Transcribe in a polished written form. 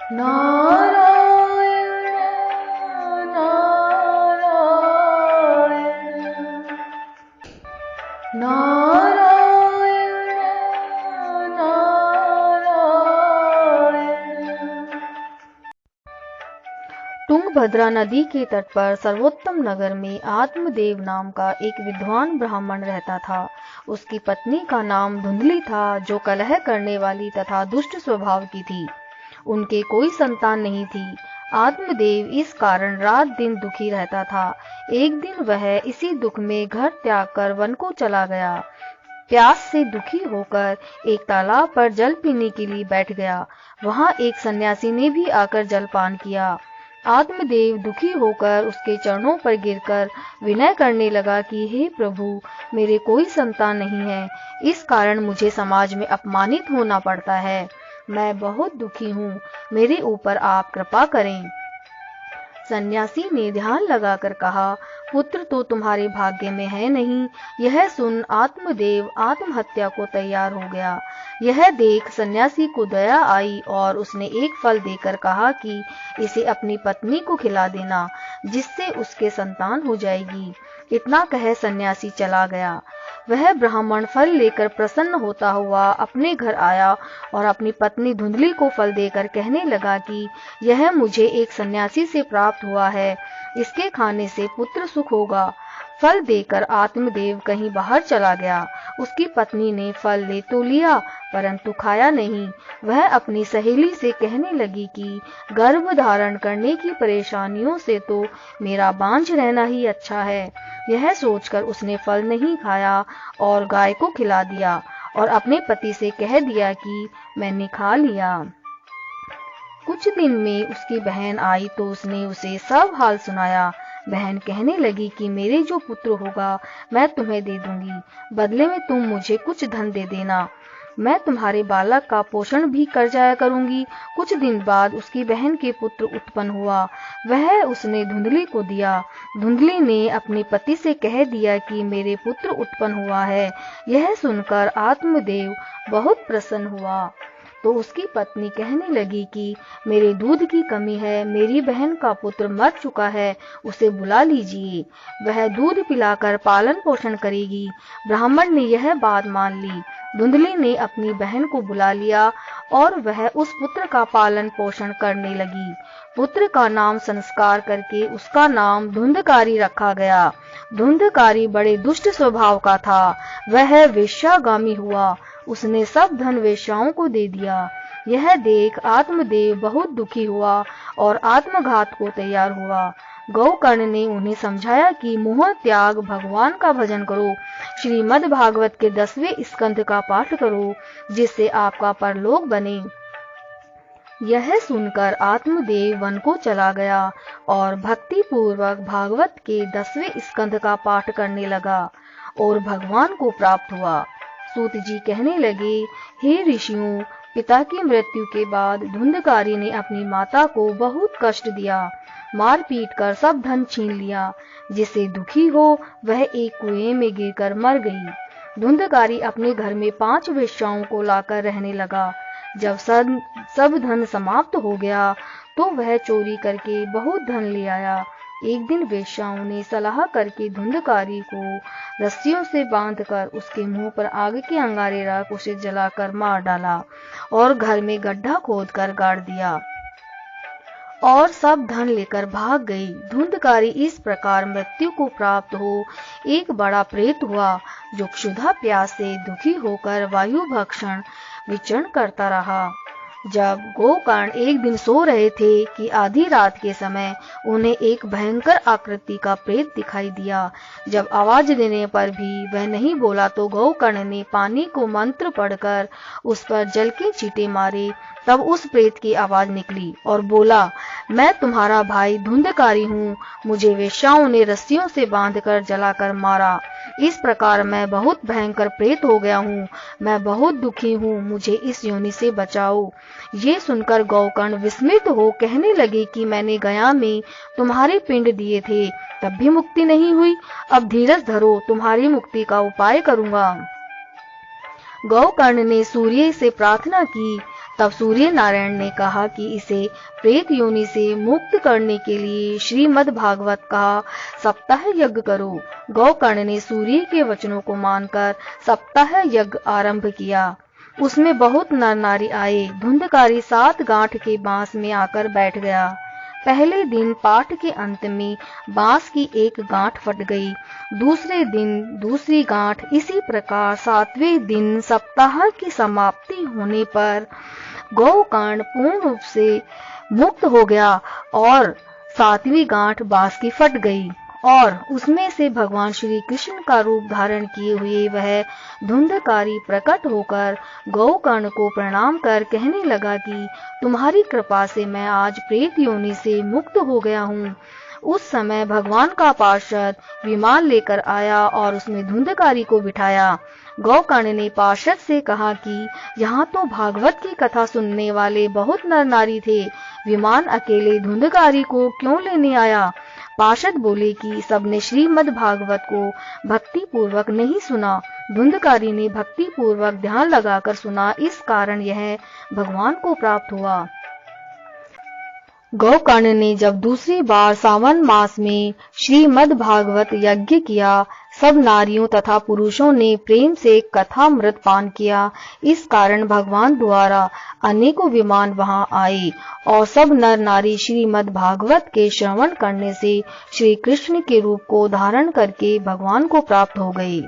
नारायण नारायण नारायण नारायण। तुंगभद्रा नदी के तट पर सर्वोत्तम नगर में आत्मदेव नाम का एक विद्वान ब्राह्मण रहता था। उसकी पत्नी का नाम धुंधली था, जो कलह करने वाली तथा दुष्ट स्वभाव की थी। उनके कोई संतान नहीं थी। आत्मदेव इस कारण रात दिन दुखी रहता था। एक दिन वह इसी दुख में घर त्याग कर वन को चला गया। प्यास से दुखी होकर एक तालाब पर जल पीने के लिए बैठ गया। वहां एक सन्यासी ने भी आकर जलपान किया। आत्मदेव दुखी होकर उसके चरणों पर गिरकर विनय करने लगा कि हे प्रभु, मेरे कोई संतान नहीं है, इस कारण मुझे समाज में अपमानित होना पड़ता है। मैं बहुत दुखी हूँ, मेरे ऊपर आप कृपा करें। सन्यासी ने ध्यान लगाकर कहा, पुत्र तो तुम्हारे भाग्य में है नहीं। यह सुन आत्मदेव आत्महत्या को तैयार हो गया। यह देख सन्यासी को दया आई और उसने एक फल देकर कहा कि इसे अपनी पत्नी को खिला देना, जिससे उसके संतान हो जाएगी। इतना कह सन्यासी चला गया। वह ब्राह्मण फल लेकर प्रसन्न होता हुआ अपने घर आया और अपनी पत्नी धुंधली को फल देकर कहने लगा कि यह मुझे एक सन्यासी से प्राप्त हुआ है, इसके खाने से पुत्र सुख होगा। फल देकर आत्मदेव कहीं बाहर चला गया। उसकी पत्नी ने फल ले तो लिया, परंतु खाया नहीं। वह अपनी सहेली से कहने लगी कि गर्भ धारण करने की परेशानियों से तो मेरा बांझ रहना ही अच्छा है। यह सोचकर उसने फल नहीं खाया और गाय को खिला दिया और अपने पति से कह दिया कि मैंने खा लिया। कुछ दिन में उसकी बहन आई तो उसने उसे सब हाल सुनाया। बहन कहने लगी कि मेरे जो पुत्र होगा मैं तुम्हें दे दूंगी, बदले में तुम मुझे कुछ धन दे देना। मैं तुम्हारे बालक का पोषण भी कर जाया करूंगी। कुछ दिन बाद उसकी बहन के पुत्र उत्पन्न हुआ। वह उसने धुंधली को दिया। धुंधली ने अपने पति से कह दिया कि मेरे पुत्र उत्पन्न हुआ है। यह सुनकर आत्मदेव बहुत प्रसन्न हुआ। तो उसकी पत्नी कहने लगी कि मेरे दूध की कमी है, मेरी बहन का पुत्र मर चुका है, उसे बुला लीजिए, वह दूध पिलाकर पालन पोषण करेगी। ब्राह्मण ने यह बात मान ली। धुंधली ने अपनी बहन को बुला लिया और वह उस पुत्र का पालन पोषण करने लगी। पुत्र का नाम संस्कार करके उसका नाम धुंधकारी रखा गया। धुंधकारी बड़े दुष्ट स्वभाव का था। वह वेश्यागामी हुआ। उसने सब धन वेश्याओं को दे दिया। यह देख आत्मदेव बहुत दुखी हुआ और आत्मघात को तैयार हुआ। गौकर्ण ने उन्हें समझाया कि मोह त्याग, भगवान का भजन करो, श्रीमद् भागवत के 10वें स्कंध का पाठ करो, जिससे आपका परलोक बने। यह सुनकर आत्मदेव वन को चला गया और भक्ति पूर्वक भागवत के 10वें स्कंध का पाठ करने लगा और भगवान को प्राप्त हुआ। सूत जी कहने लगे, हे ऋषियों, पिता की मृत्यु के बाद धुंधकारी ने अपनी माता को बहुत कष्ट दिया, मार पीट कर सब धन छीन लिया। जिससे दुखी हो वह एक कुएं में गिरकर मर गई। धुंधकारी अपने घर में 5 वेश्याओं को लाकर रहने लगा। जब सब धन समाप्त हो गया तो वह चोरी करके बहुत धन ले आया। एक दिन वेश्याओं ने सलाह करके धुंधकारी को रस्सियों से बांधकर उसके मुंह पर आग के अंगारे रख उसे जलाकर मार डाला और घर में गड्ढा खोदकर गाड़ दिया और सब धन लेकर भाग गई। धुंधकारी इस प्रकार मृत्यु को प्राप्त हो एक बड़ा प्रेत हुआ, जो क्षुधा प्यास से दुखी होकर वायु भक्षण विचरण करता रहा। जब गोकर्ण एक दिन सो रहे थे कि आधी रात के समय उन्हें एक भयंकर आकृति का प्रेत दिखाई दिया। जब आवाज देने पर भी वह नहीं बोला तो गोकर्ण ने पानी को मंत्र पढ़कर उस पर जल के छींटे मारे। तब उस प्रेत की आवाज निकली और बोला, मैं तुम्हारा भाई धुंधकारी हूँ। मुझे वेश्याओं ने रस्सियों से बांधकर जलाकर मारा। इस प्रकार मैं बहुत भयंकर प्रेत हो गया हूँ। मैं बहुत दुखी हूँ, मुझे इस योनि से बचाओ। ये सुनकर गोकर्ण विस्मित हो कहने लगे कि मैंने गया में तुम्हारे पिंड दिए थे, तब भी मुक्ति नहीं हुई। अब धीरज धरो, तुम्हारी मुक्ति का उपाय करूंगा। गोकर्ण ने सूर्य से प्रार्थना की। तब सूर्य नारायण ने कहा कि इसे प्रेत योनि से मुक्त करने के लिए श्रीमद् भागवत का सप्ताह यज्ञ करो। गोकर्ण ने सूर्य के वचनों को मानकर सप्ताह यज्ञ आरंभ किया। उसमें बहुत नर नारी आए। धुंधकारी 7 गांठ के बांस में आकर बैठ गया। पहले दिन पाठ के अंत में बांस की एक गांठ फट गई। दूसरे दिन दूसरी गांठ, इसी प्रकार 7वें दिन सप्ताह की समाप्ति होने पर गोकर्ण पूर्ण रूप से मुक्त हो गया और 7वीं गांठ बांस की फट गई और उसमें से भगवान श्री कृष्ण का रूप धारण किए हुए वह धुंधकारी प्रकट होकर गोकर्ण को प्रणाम कर कहने लगा कि तुम्हारी कृपा से मैं आज प्रेत योनि से मुक्त हो गया हूँ। उस समय भगवान का पार्षद विमान लेकर आया और उसमें धुंधकारी को बिठाया। गोकर्ण ने पार्षद से कहा कि यहाँ तो भागवत की कथा सुनने वाले बहुत नर नारी थे, विमान अकेले धुंधकारी को क्यों लेने आया? पार्षद बोले कि सबने श्रीमद् भागवत को भक्ति पूर्वक नहीं सुना। धुंधकारी ने भक्ति पूर्वक ध्यान लगाकर सुना, इस कारण यह भगवान को प्राप्त हुआ। गोकर्ण ने जब दूसरी बार सावन मास में श्रीमद् भागवत यज्ञ किया, सब नारियों तथा पुरुषों ने प्रेम से कथामृत पान किया। इस कारण भगवान द्वारा अनेकों विमान वहां आए और सब नर नारी श्रीमद् भागवत के श्रवण करने से श्री कृष्ण के रूप को धारण करके भगवान को प्राप्त हो गए।